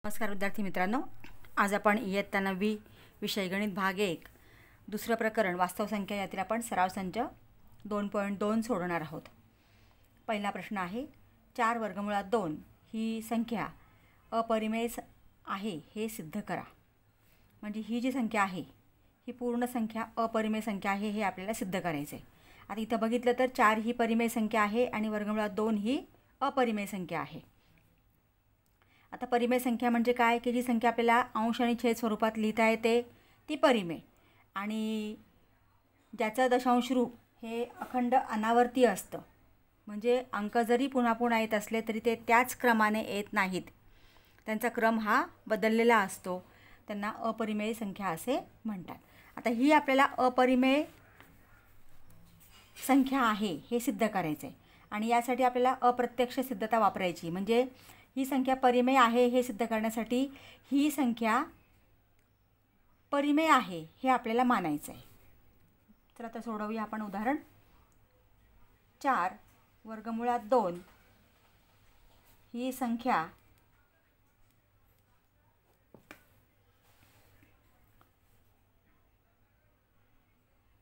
नमस्कार विद्यार्थी मित्रांनो, आज आपण इयत्ता 9वी विषय गणित भाग 1 दुसरं प्रकरण वास्तव संख्या यातील आपण सराव संच 2.2 सोडवणार आहोत। पहिला प्रश्न आहे 4 वर्गमुळात 2 ही संख्या अपरिमेय आहे हे सिद्ध करा। म्हणजे ही जी संख्या आहे ही पूर्ण संख्या अपरिमेय संख्या आहे हे आपल्याला सिद्ध करायचे आहे। आता इथं बघितलं तर 4 ही परिमेय संख्या आहे आणि वर्गमुळात 2 ही अपरिमेय संख्या आहे। आता परिमेय संख्या म्हणजे काय की जी संख्या आपल्याला अंश आणि छेद स्वरूपात लिहिता येते ती परिमेय, आणि ज्याचं दशांश रूप हे अखंड अनावर्ती असतं। म्हणजे अंक जरी पुन्हा पुन्हा येत असले तरी ते त्याच क्रमाने येत नाहीत, त्यांचा क्रम हा बदललेला असतो, त्यांना अपरिमेय संख्या असे म्हणतात। आता ही आपल्याला अपरिमेय संख्या आहे हे सिद्ध करायचे आणि यासाठी आपल्याला अप्रत्यक्ष सिद्धता वापरायची। म्हणजे ही संख्या परिमेय आहे हे सिद्ध करण्यासाठी ही संख्या परिमेय आहे हे आपल्याला मानायचं आहे। चला तर सोडवूया आपण उदाहरण। 4 वर्गमुळात 2 ही संख्या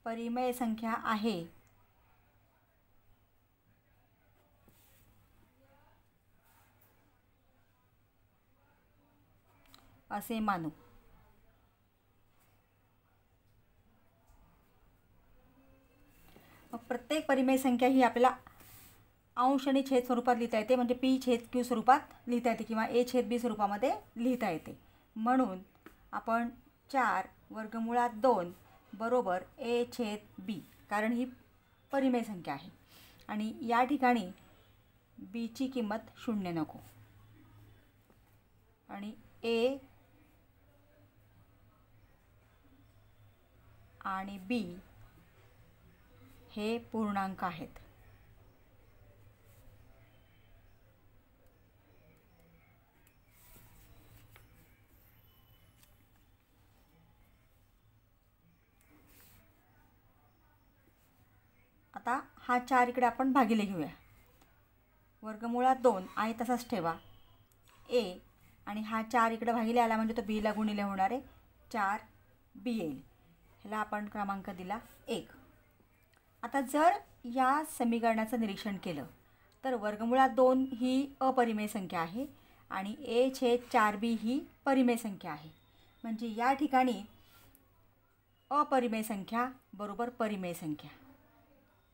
परिमेय संख्या आहे असे मानू। प्रत्येक परिमेय संख्या ही आपल्याला अंश आणि छेद स्वरूपात लिहिता येते, म्हणजे पी छेद क्यू स्वरूपात लिहिता येते किंवा ए छेद बी स्वरूपामध्ये लिहिता येते। म्हणून आपण 4 वर्गमुळात 2 बरोबर ए छेद बी, कारण ही परिमेय संख्या आहे आणि या ठिकाणी बीची किंमत 0 नको आणि ए आणि बी हे पूर्णांक आहेत। आता हा 4 इकडे आपण भागिले घेऊया। वर्गमुळात 2 आहे तसाच ठेवा ए, आणि हा 4 इकडे भागिले आला म्हणजे तो बीला गुणिले होणार आहे, 4 बी येईल। ह्याला आपण क्रमांक दिला 1। आता जर या समीकरणाचं निरीक्षण केलं तर वर्गमुळात 2 ही अपरिमेय संख्या आहे आणि ए छेद 4 बी ही परिमेय संख्या आहे। म्हणजे या ठिकाणी अपरिमेय संख्या बरोबर परिमेय संख्या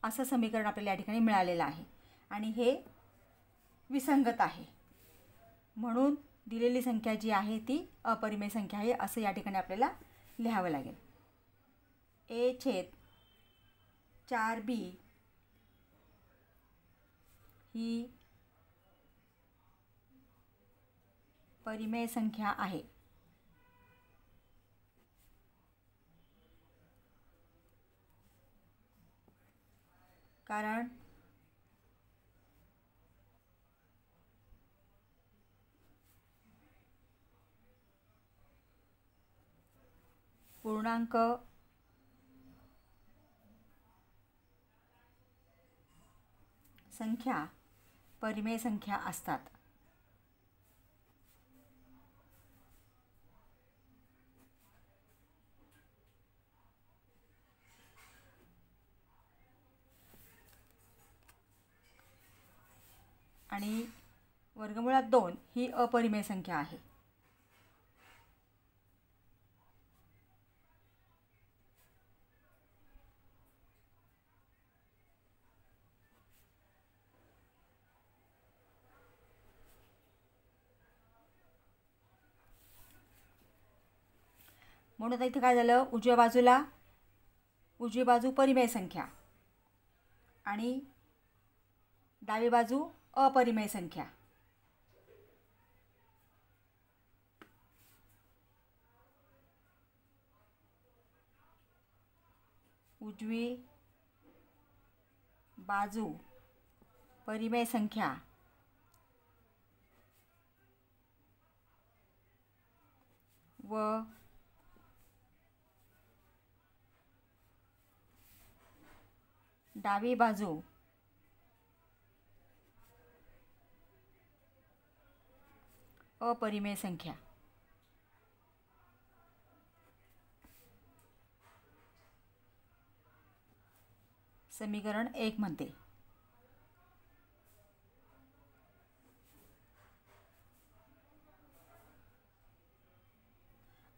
असं समीकरण आपल्याला या ठिकाणी मिळालेलं आहे आणि हे विसंगत आहे। म्हणून दिलेली संख्या जी आहे ती अपरिमेय संख्या आहे असं या ठिकाणी आपल्याला लिहावं लागेल। ए छेद 4 बी ही परिमेय संख्या आहे, कारण पूर्णांक संख्या परिमेय संख्या असतात। आणि वर्गमुळात 2 ही अपरिमेय संख्या आहे। म्हणून आता इथे काय झालं, उजवी बाजू परिमेय संख्या आणि डावी बाजू अपरिमेय संख्या। उजवी बाजू परिमेय संख्या व डावी बाजू अपरिमेय संख्या. समीकरण 1 मध्ये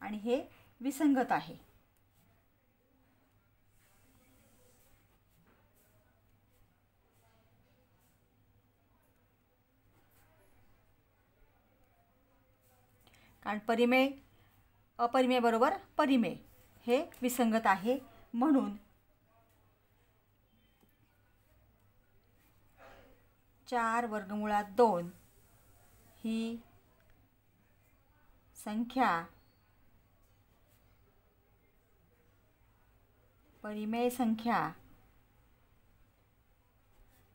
आणि हे विसंगत आहे. कारण परिमेय अपरिमेय बरोबर परिमेय हे विसंगत आहे, म्हणून 4 वर्गमुळात 2 ही संख्या परिमेय संख्या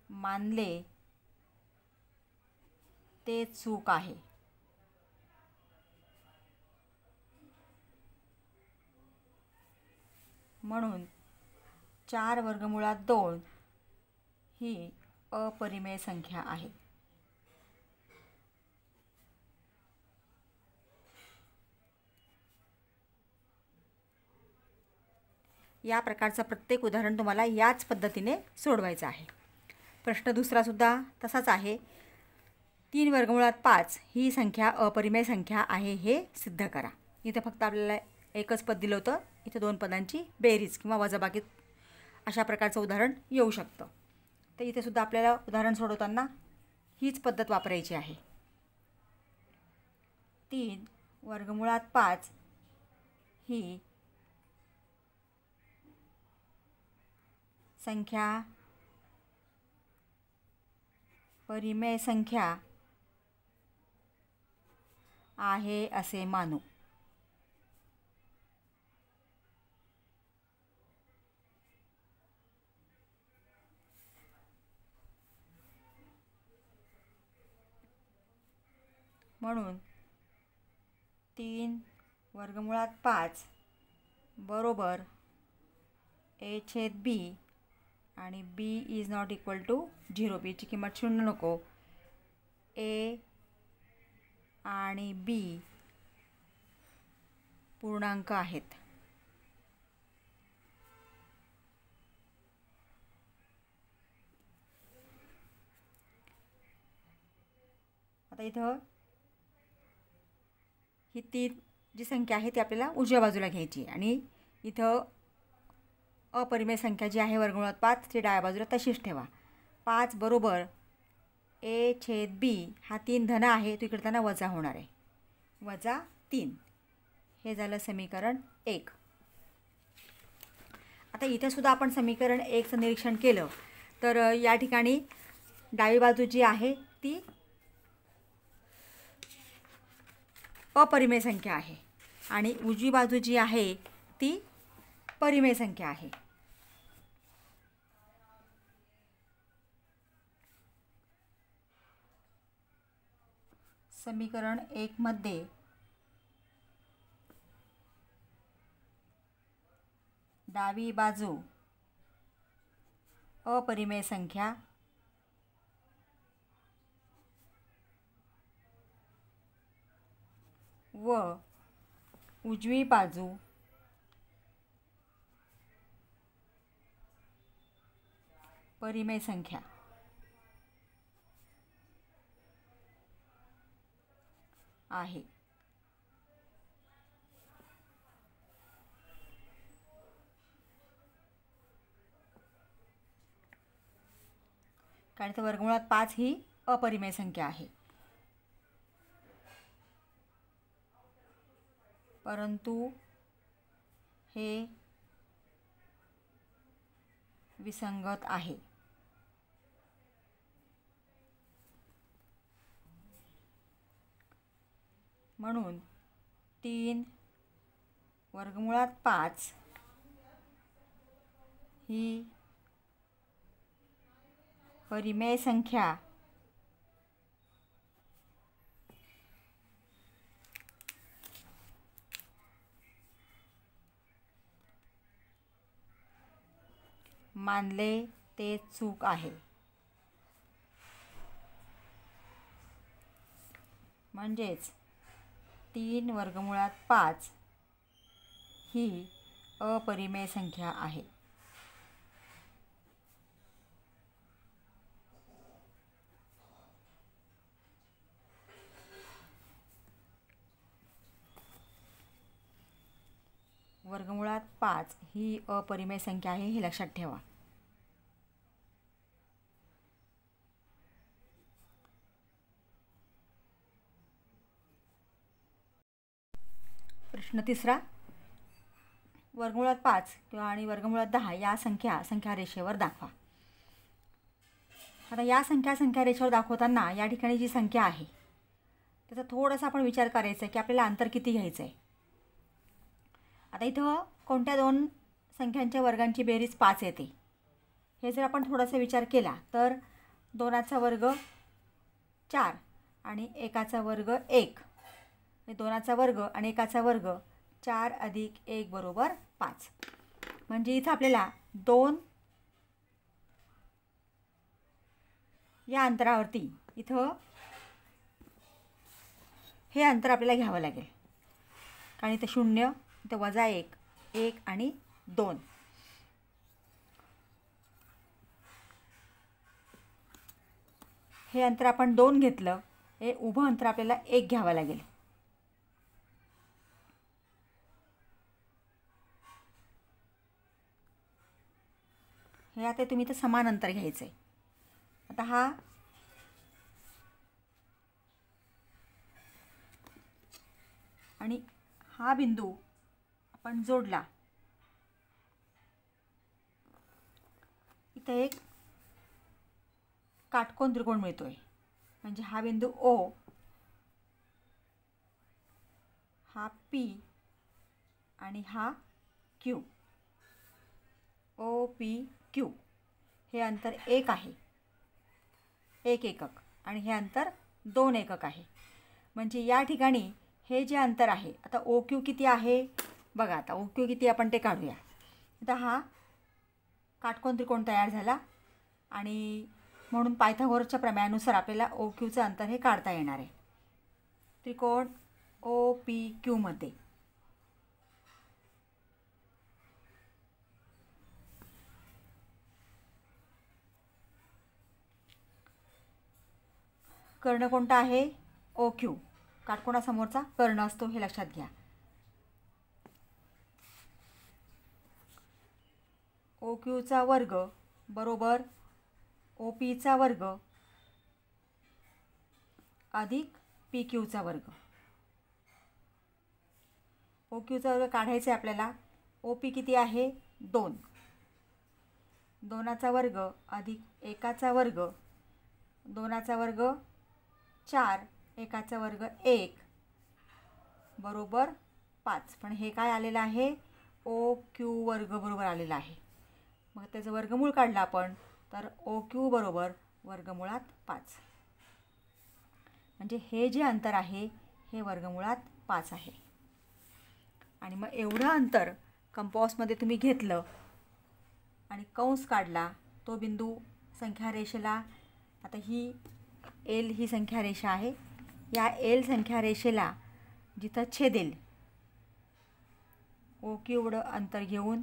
मानले ते चूक आहे. म्हणून 4 वर्गमुळात 2 ही अपरिमेय संख्या आहे. या प्रकारचं प्रत्येक उदाहरण तुम्हाला याच पद्धतीने सोडवायचं आहे. प्रश्न दुसरा सुद्धा तसाच आहे. 3 वर्गमुळात 5 ही संख्या अपरिमेय संख्या आहे हे सिद्ध करा. इथे फक्त आपल्याला एकच पद दिलं होतं, इथे 2 पदांची बेरीज किंवा वजाबाकी अशा प्रकारचं उदाहरण येऊ शकतं. तर इथे सुद्धा आपल्याला उदाहरण सोडवताना हीच पद्धत वापरायची आहे. 3 वर्गमुळात 5 ही संख्या परिमेय संख्या आहे असे मानू. म्हणून 3 वर्गमुळात 5 बरोबर a/b आणि b is not equal to 0. बीची किंमत 0 नको. a आणि b पूर्णांक आहेत. आता इथं ही 3 जी संख्या आहे ती आपल्याला उजव्या बाजूला घ्यायची आणि इथं अपरिमेय संख्या जी आहे वर्गमुळात 5 ती डाव्या बाजूला तशीच ठेवा. 5 बरोबर a/b हा 3 धन आहे, तो इकडे त्यांना वजा होणार आहे, -3. हे झालं समीकरण 1. आता इथे सुद्धा आपण समीकरण 1चं निरीक्षण केलं तर या ठिकाणी डावी बाजू जी आहे ती अपरिमेय संख्या आहे आणि उजवी बाजू जी आहे ती परिमेय संख्या आहे. समीकरण 1 मध्ये डावी बाजू अपरिमेय संख्या व उजवी बाजू परिमेय संख्या आहे. कारण वर्गमुळात 5 ही अपरिमेय संख्या आहे, परंतु हे विसंगत आहे. म्हणून 3 वर्गमुळात 5 ही परिमेय संख्या मानले ते चूक आहे. म्हणजेच 3 वर्गमुळात 5 ही अपरिमेय संख्या आहे. वर्गमुळात 5 ही अपरिमेय संख्या आहे हे लक्षात ठेवा. प्रश्न तिसरा, वर्गमुळात 5 आणि वर्गमुळात 10 या संख्या रेषेवर दाखवा. आता या संख्या रेषेवर दाखवताना या ठिकाणी जी संख्या आहे त्याचा थोडासा आपण विचार करायचा आहे की आपल्याला अंतर किती घ्यायचं आहे. आता इथं कोणत्या दोन संख्यांच्या वर्गांची बेरीज 5 येते हे जर आपण थोडासा विचार केला तर 2चा वर्ग 4 आणि 1चा वर्ग 1, 2चा वर्ग आणि 1चा वर्ग 4 अधिक 1 बरोबर 5. म्हणजे इथं आपल्याला 2 या अंतरावरती इथं हे अंतर आपल्याला घ्यावं लागेल, कारण इथं 0, इथं वजा 1, 1 आणि 2. हे अंतर आपण 2 घेतलं, हे उभं अंतर आपल्याला 1 घ्यावं लागेल. हे आता तुम्ही इथं समान अंतर घ्यायचं आहे. आता हा बिंदू आपण जोडला, इथं एक काटकोन त्रिकोण मिळतोय. म्हणजे हा बिंदू O, हा P आणि हा Q, OPQ. हे अंतर 1 आहे, 1 एकक, आणि हे अंतर 2 एकक आहे. म्हणजे या ठिकाणी हे जे अंतर आहे, आता OQ किती आहे बघा. आता OQ किती आपण ते काढूया. आता हा काटकोन त्रिकोण तयार झाला आणि म्हणून पायथागोरसच्या प्रमेयानुसार आपल्याला OQचं अंतर हे काढता येणार आहे. त्रिकोण OPQ मध्ये कर्ण कोणता आहे? OQ. काटकोनासमोरचा कर्ण असतो हे लक्षात घ्या. OQचा वर्ग बरोबर OPचा वर्ग अधिक PQचा वर्ग. OQचा वर्ग काढायचा आहे आपल्याला. OP किती आहे? 2. 2चा वर्ग अधिक 1चा वर्ग, 2चा वर्ग 4, 1चा वर्ग 1 बरोबर 5. पण हे काय आलेलं आहे? OQ वर्ग बरोबर आलेलं आहे. मग त्याचं वर्गमूळ काढलं आपण तर OQ बरोबर वर्गमुळात 5. म्हणजे हे जे अंतर आहे हे वर्गमुळात 5 आहे. आणि मग एवढं अंतर कंपासमध्ये तुम्ही घेतलं आणि कंस काढला, तो बिंदू संख्या रेषेला, आता ही L ही संख्या रेषा आहे, या L संख्या रेषेला जिथं छेदेल OQ एवढं अंतर घेऊन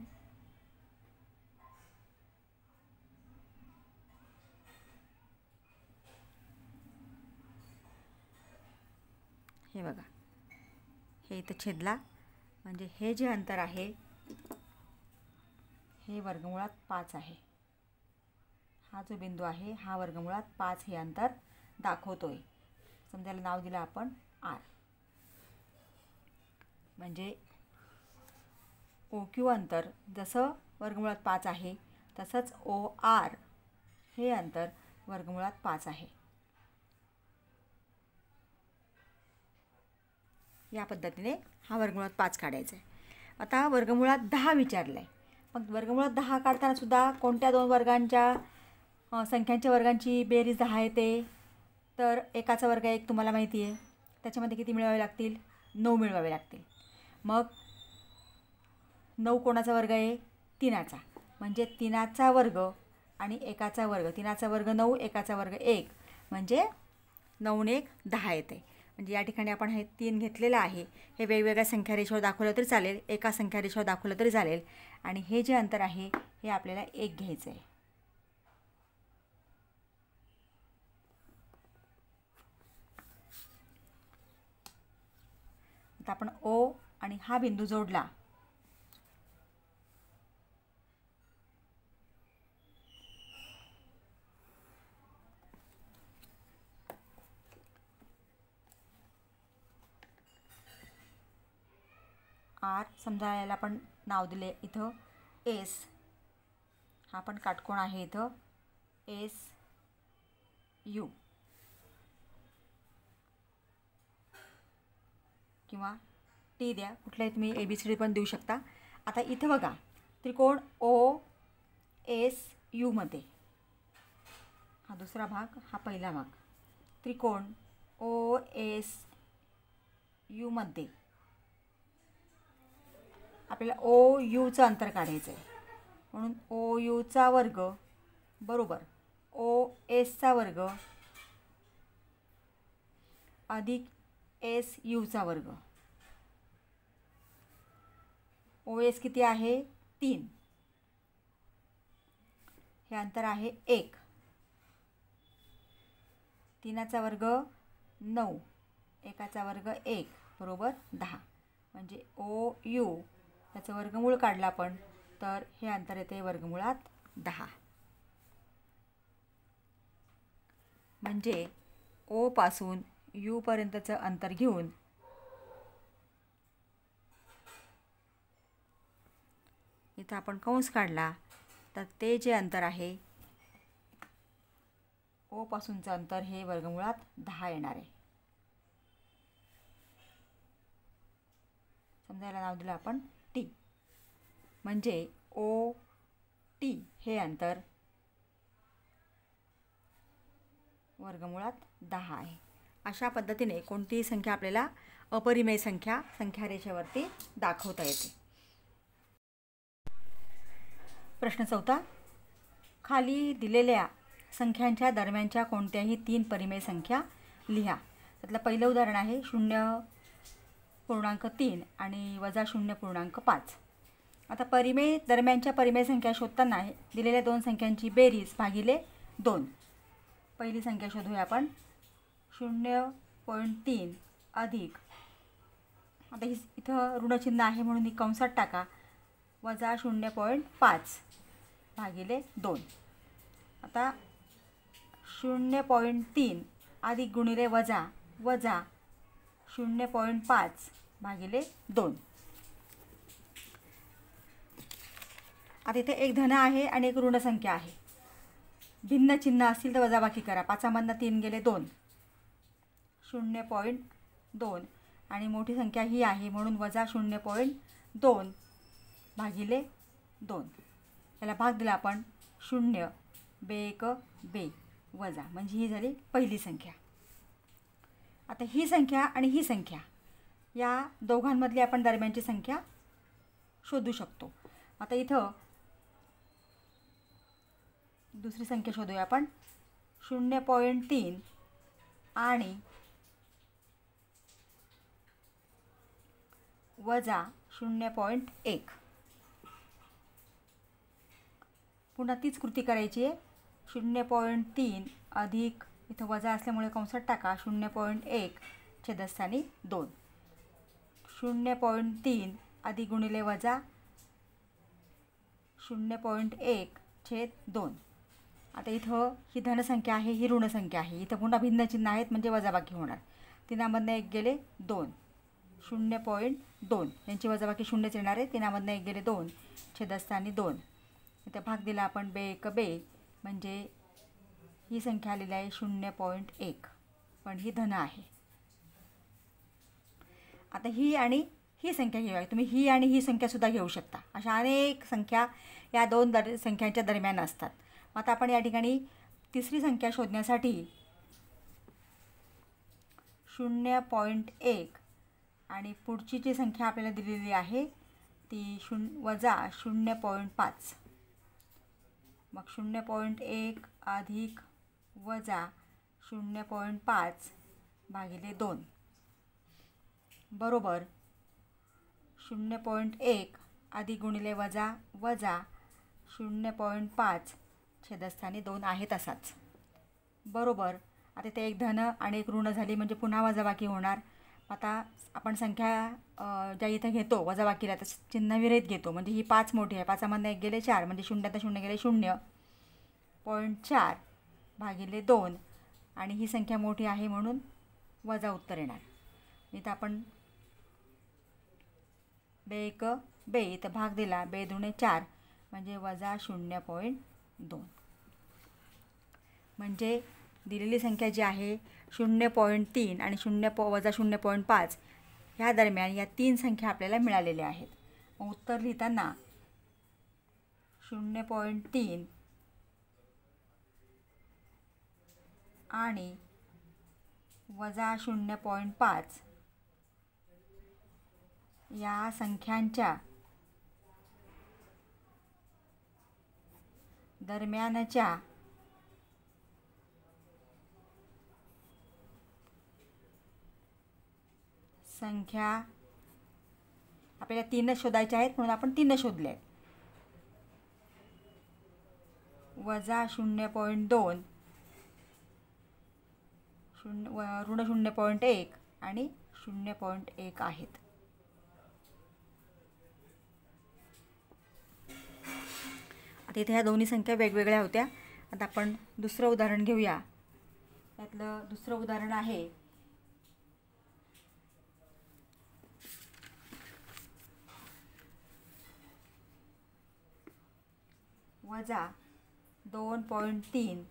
हे बघा, हे इथं छेदला. म्हणजे हे जे अंतर आहे हे वर्गमुळात 5 आहे. हा जो बिंदू आहे हा वर्गमुळात 5 हे अंतर दाखवतोय. समजायला नाव दिलं आपण R. म्हणजे OQ अंतर जसं वर्गमुळात 5 आहे तसंच OR हे अंतर वर्गमुळात 5 आहे. या पद्धतीने हा वर्गमुळात 5 काढायचा आहे. आता वर्गमुळात 10 विचारलं आहे. मग वर्गमुळात 10 काढताना सुद्धा कोणत्या दोन वर्गांच्या संख्यांच्या वर्गांची बेरीज 10 येते? तर 1चा वर्ग 1 तुम्हाला माहिती आहे, त्याच्यामध्ये किती मिळवावे लागतील? 9 मिळवावे लागतील. मग 9 कोणाचा वर्ग आहे? 3चा. म्हणजे 3चा वर्ग आणि 1चा वर्ग, 3चा वर्ग 9, 1चा वर्ग 1, म्हणजे 9 1 10 येते. म्हणजे या ठिकाणी आपण हे 3 घेतलेलं आहे. हे वेगवेगळ्या संख्या रेषेवर दाखवलं तरी चालेल, एका संख्या रेषेवर दाखवलं तरी चालेल. आणि हे जे अंतर आहे हे आपल्याला 1 घ्यायचं आहे. आता आपण O आणि हा बिंदू जोडला. R समजा याला आपण नाव दिले इथं S. हा पण काटकोन आहे इथं SU किंवा T द्या, कुठलाही तुम्ही ABCD पण देऊ शकता. आता इथं बघा त्रिकोण OSU मध्ये हा दुसरा भाग, हा पहिला भाग. त्रिकोण OSU मध्ये आपल्याला OUचं अंतर काढायचं आहे. म्हणून OUचा वर्ग बरोबर OSचा वर्ग अधिक SUचा वर्ग. OS किती आहे? 3. हे अंतर आहे 1. 3चा वर्ग 9, 1चा वर्ग 1 बरोबर 10. म्हणजे OU त्याचं वर्गमूळ काढलं आपण तर हे अंतर येते वर्गमुळात 10. म्हणजे O पासून U पर्यंतचं अंतर घेऊन इथं आपण कंस काढला तर ते जे अंतर आहे O पासूनचं अंतर हे वर्गमुळात 10 येणार आहे. समजा याला नाव दिलं आपण T. म्हणजे OT हे अंतर वर्गमुळात 10 आहे. अशा पद्धतीने कोणतीही संख्या आपल्याला अपरिमेय संख्या रेषेवरती दाखवता येते. प्रश्न 4. खाली दिलेल्या संख्यांच्या दरम्यानच्या कोणत्याही 3 परिमेय संख्या लिहा. त्यातलं पहिलं उदाहरण आहे 0.3 आणि वजा 0.5. आता दरम्यानच्या परिमेय संख्या शोधताना दिलेल्या 2 संख्यांची बेरीज भागिले 2. पहिली संख्या शोधूया आपण. 0.3 अधिक, आता इथं ऋणचिन्ह आहे म्हणून ही कंसात टाका, वजा 0.5 भागिले 2. आता 0.3 अधिक गुणिले वजा 0.5 भागिले 2. आता इथे एक धन आहे आणि एक ऋण संख्या आहे. भिन्न चिन्ह असतील तर वजाबाकी करा. 5मधनं 3 गेले 2. 0.2 आणि मोठी संख्या ही आहे म्हणून वजा 0.2 भागिले 2. याला भाग दिला आपण 0 बेक बे वजा, म्हणजे ही झाली पहिली संख्या. आता ही संख्या आणि ही संख्या या दोघांमधली आपण दरम्यानची संख्या शोधू शकतो. आता इथं दुसरी संख्या शोधूया आपण. 0.3 आणि वजा 0.1. पुन्हा तीच कृती करायची आहे. 0.3 अधिक, इथं वजा असल्यामुळे कंसात टाका, 0.1 छेदस्थानी 2. 0.3 अधिक गुणिले वजा 0.1 छेद 2. आता इथं ही धनसंख्या आहे, ही ऋणसंख्या आहे. इथं पुन्हा भिन्न चिन्ह आहेत म्हणजे वजाबाकी होणार. 3मधनं 1 गेले 2. 0.2 यांची वजाबाकी 0च येणार आहे. 3मधनं 1 गेले 2 छेदस्थानी 2. इथं भाग दिला आपण बेक बे, म्हणजे ही संख्या आलेली आहे 0.1, पण ही धन आहे. आता ही आणि ही संख्या घेऊया. तुम्ही ही आणि ही संख्यासुद्धा घेऊ शकता. अशा अनेक संख्या या 2 संख्यांच्या दरम्यान असतात. आता आपण या ठिकाणी तिसरी संख्या शोधण्यासाठी 0.1 आणि पुढची जी संख्या आपल्याला दिलेली आहे ती वजा 0.5. मग 0.1 अधिक वजा 0.5 भागिले 2. बरोबर 0.1 अधिक गुणिले वजा वजा 0.5 छेदस्थानी 2 आहे तसाच. बरोबर. आता ते एक धन आणि एक ऋण झाली म्हणजे पुन्हा वजाबाकी होणार. आता आपण संख्या ज्या इथं घेतो वजाबाकीला तर चिन्ह विरहित घेतो, म्हणजे ही 5 मोठी आहे. 5मधनं 1 गेले 4 म्हणजे 0 गेले 0.4 भागिले 2 आणि ही संख्या मोठी आहे म्हणून वजा उत्तर येणार. इथं आपण बे इथं भाग दिला, 2×4 म्हणजे वजा 0.2. म्हणजे दिलेली संख्या जी आहे 0.3 आणि वजा 0.5 ह्या दरम्यान या 3 संख्या आपल्याला मिळालेल्या आहेत. मग उत्तर लिहिताना 0.3 आणि वजा 0.5 या संख्यांच्या दरम्यानच्या संख्या आपल्याला 3च शोधायच्या आहेत म्हणून आपण 3 शोधले आहेत. वजा 0.2 ऋण 0.1 आणि 0.1 आहेत. आता इथे ह्या दोन्ही संख्या वेगवेगळ्या होत्या. आता आपण दुसरं उदाहरण घेऊया. त्यातलं दुसरं उदाहरण आहे वजा 2.3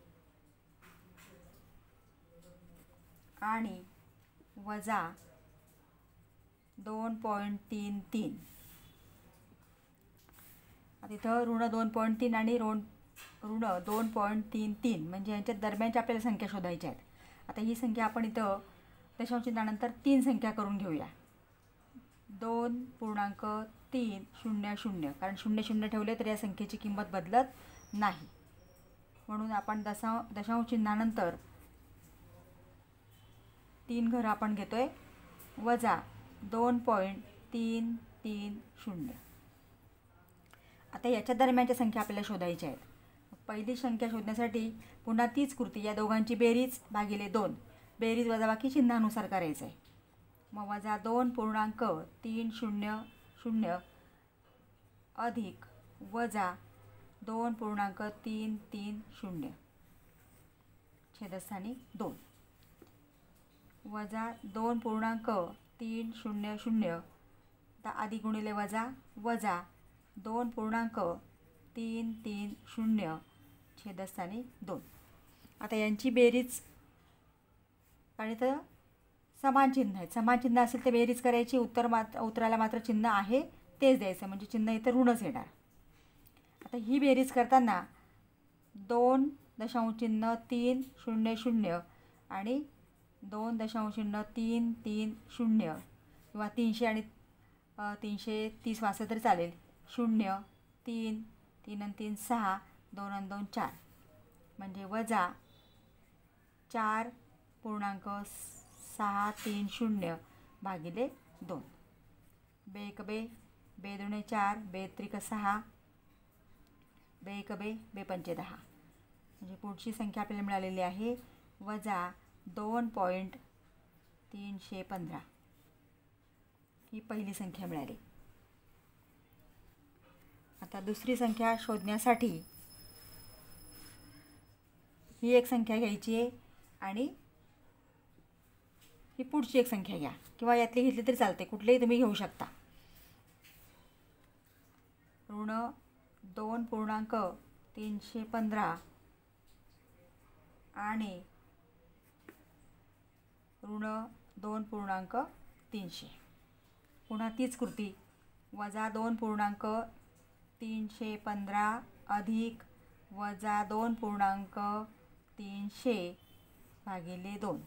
आणि वजा 2.33. आता इथं ऋण 2.3 आणि ऋण 2.33 म्हणजे यांच्या दरम्यानच्या आपल्याला संख्या शोधायच्या आहेत. आता ही संख्या आपण इथं दशांशचिन्हानंतर 3 संख्या करून घेऊया. 2.300 कारण 0 ठेवले तर या संख्येची किंमत बदलत नाही म्हणून आपण दशांश चिन्हानंतर 3 घरं आपण घेतोय. वजा 2.330. आता याच्या दरम्यानच्या संख्या आपल्याला शोधायच्या आहेत. पहिली संख्या शोधण्यासाठी पुन्हा तीच कृती, या दोघांची बेरीज भागिले 2, बेरीज वजाबाकी चिन्हानुसार करायचं आहे. मग वजा 2.300 अधिक वजा 2.330 छेदस्थानी 2 वजा 2.300 अधिक गुणिले वजा वजा 2.330 छेदस्थानी 2. आता यांची बेरीज आणि तर समान चिन्ह आहेत. समान चिन्ह असेल तर बेरीज करायची, उत्तराला मात्र चिन्ह आहे तेच द्यायचं म्हणजे चिन्ह इथं ऋणच येणार. आता ही बेरीज करताना 2.300 आणि 2.330 किंवा 300 आणि 330 वाचलं तरी चालेल. 0 3 3 आणि 3 6 2 आणि 2 4 म्हणजे वजा 4.630 भागिले 2. बे 2 4 बे 3 6 बे 5 10 म्हणजे पुढची संख्या आपल्याला मिळालेली आहे वजा 2.315. ही पहिली संख्या मिळाली. आता दुसरी संख्या शोधण्यासाठी ही एक संख्या घ्यायची आहे आणि ही पुढची एक संख्या घ्या किंवा यातली घेतली तरी चालते, कुठलेही तुम्ही घेऊ शकता. ऋण 2.315 आणि ऋण 2.300. पुन्हा तीच कृती वजा 2.315 अधिक वजा 2.300 भागिले 2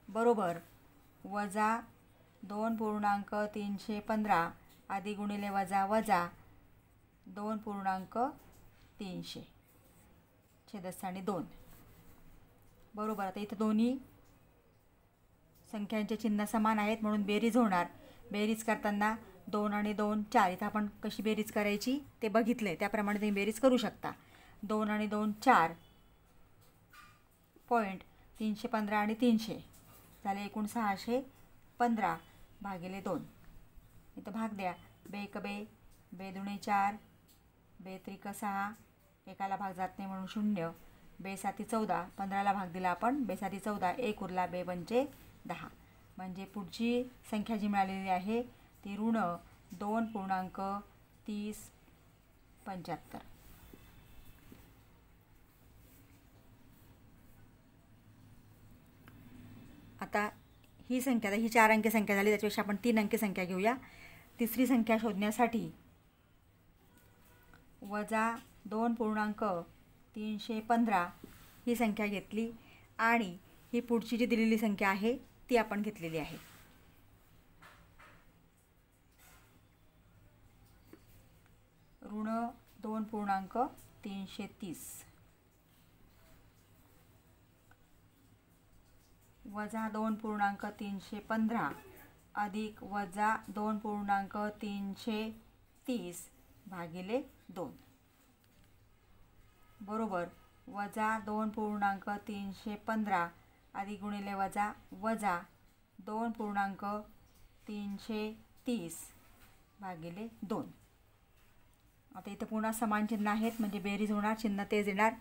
बरोबर वजा 2.315 अधिक गुणिले वजा वजा 2.300 छेदस्थानी 2 बरोबर. आता इथं दोन्ही संख्यांचे चिन्ह समान आहेत म्हणून बेरीज होणार. बेरीज करताना 2 आणि 2 4. इथं आपण कशी बेरीज करायची ते बघितले, त्याप्रमाणे तुम्ही बेरीज करू शकता. 2 आणि 2 4 पॉईंट 315 आणि 300 झाले एकूण 615 भागिले 2. इथं भाग द्या. बे एक बे, बे दुणे 4, बे त्रिक 6, एकाला भाग जात नाही म्हणून 0. बे साती 14, 15ला भाग दिला आपण, बे साती 14, 1 उरला, बे पंचे 10. म्हणजे पुढची संख्या जी मिळालेली आहे ती ऋण 2.3075. आता ही संख्या, ही 4 अंकी संख्या झाली, त्याच्यापेक्षा आपण 3 अंकी संख्या घेऊया. तिसरी संख्या शोधण्यासाठी वजा 2.315 ही संख्या घेतली आणि ही पुढची जी दिलेली संख्या आहे ती आपण घेतलेली आहे. ऋण 2.330 वजा 2.315 अधिक वजा 2.330 भागिले 2 बरोबर वजा 2.315 अधिक गुणिले वजा 2.330 भागिले 2. आता इथं पुन्हा समान चिन्ह आहेत म्हणजे बेरीज होणार, चिन्ह तेच येणार.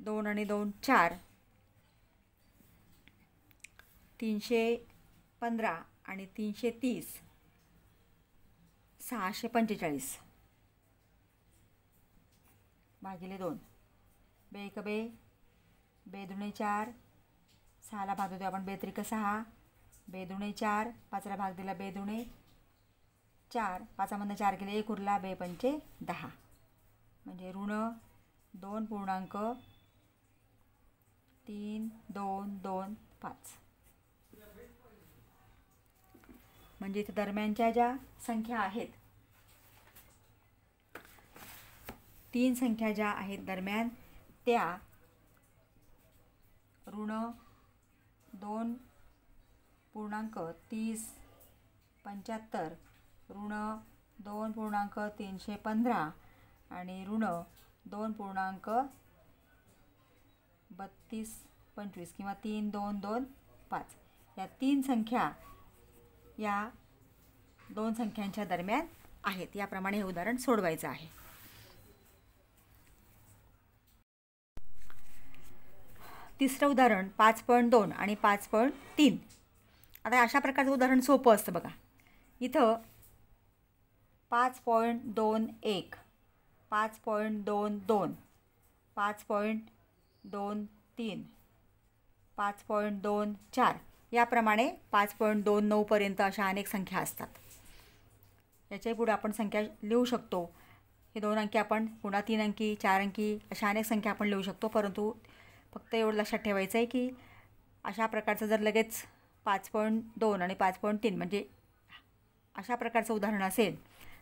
2 आणि 2 4, 315 आणि 330 645 भागिले 2. बे एक बे, बे दुणे 4, 6ला भाग देतो आपण, बे त्रिक 6, बे दुणे 4, 5ला भाग दिला, बे दुणे 4, 5मधनं 4 केले, 1 उरला, बे पंचे 10. म्हणजे ऋण 2.3225. म्हणजे इथे दरम्यानच्या ज्या संख्या आहेत, 3 संख्या ज्या आहेत दरम्यान, त्या ऋण 2.3075, ऋण 2.315 आणि ऋण 2.3225 किंवा 3225 या 3 संख्या या 2 संख्यांच्या दरम्यान आहेत. याप्रमाणे हे उदाहरण सोडवायचं आहे. तिसरं उदाहरण 5.2 आणि 5.3. आता अशा प्रकारचं उदाहरण सोपं असतं बघा. इथं 5.21, 5.22, 5.23, 5.24 याप्रमाणे 5.29 पर्यंत अशा अनेक संख्या असतात. याच्याही पुढे आपण संख्या लिहू शकतो. हे 2 अंकी आपण पुन्हा 3 अंकी, 4 अंकी अशा अनेक संख्या आपण लिहू शकतो. परंतु फक्त एवढं लक्षात ठेवायचं आहे की अशा प्रकारचं जर लगेच 5.2 आणि 5.3 म्हणजे अशा प्रकारचं उदाहरण असेल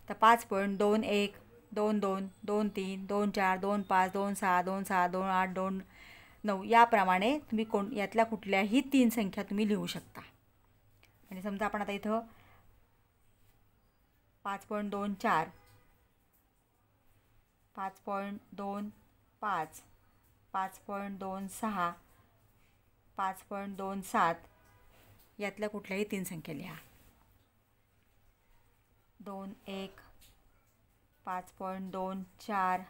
तर 5.21, 22, 23, 24, 25, 26, 26, 28, 29 याप्रमाणे तुम्ही यातल्या कुठल्याही 3 संख्या तुम्ही लिहू शकता. आणि समजा आपण आता इथं 5.24, 5.25, 5.26, 5.27 यातल्या कुठल्याही 3 संख्या लिहा. 21, 5.24,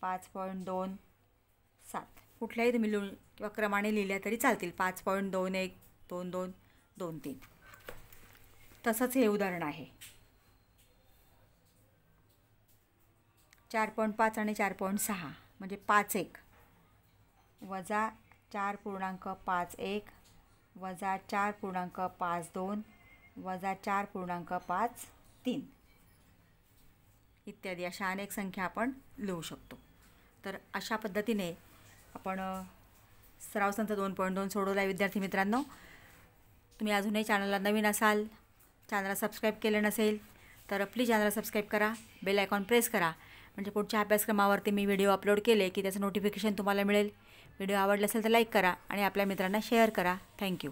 5.27 कुठल्याही तुम्ही लिहून किंवा क्रमाने लिहिल्या तरी चालतील. 5.21, 22, 23 तसंच हे उदाहरण आहे. 4.5 आणि 4.6 म्हणजे 5.1 वजा 4.51 वजा 4.52 वजा 4.53 इत्यादी अशा अनेक संख्या आपण लिहू शकतो. तर अशा पद्धतीने आपण सराव संच 2.2 सोडवला आहे. विद्यार्थी मित्रांनो, तुम्ही अजूनही चॅनलला नवीन असाल, चॅनलला सबस्क्राईब केलं नसेल तर प्लीज चॅनलला सबस्क्राईब करा, बेल आयकॉन प्रेस करा, म्हणजे पुढच्या अभ्यासक्रमावरती मी व्हिडिओ अपलोड केले की त्याचं नोटिफिकेशन तुम्हाला मिळेल. व्हिडिओ आवडला असेल तर लाईक करा आणि आपल्या मित्रांना शेअर करा. थँक्यू.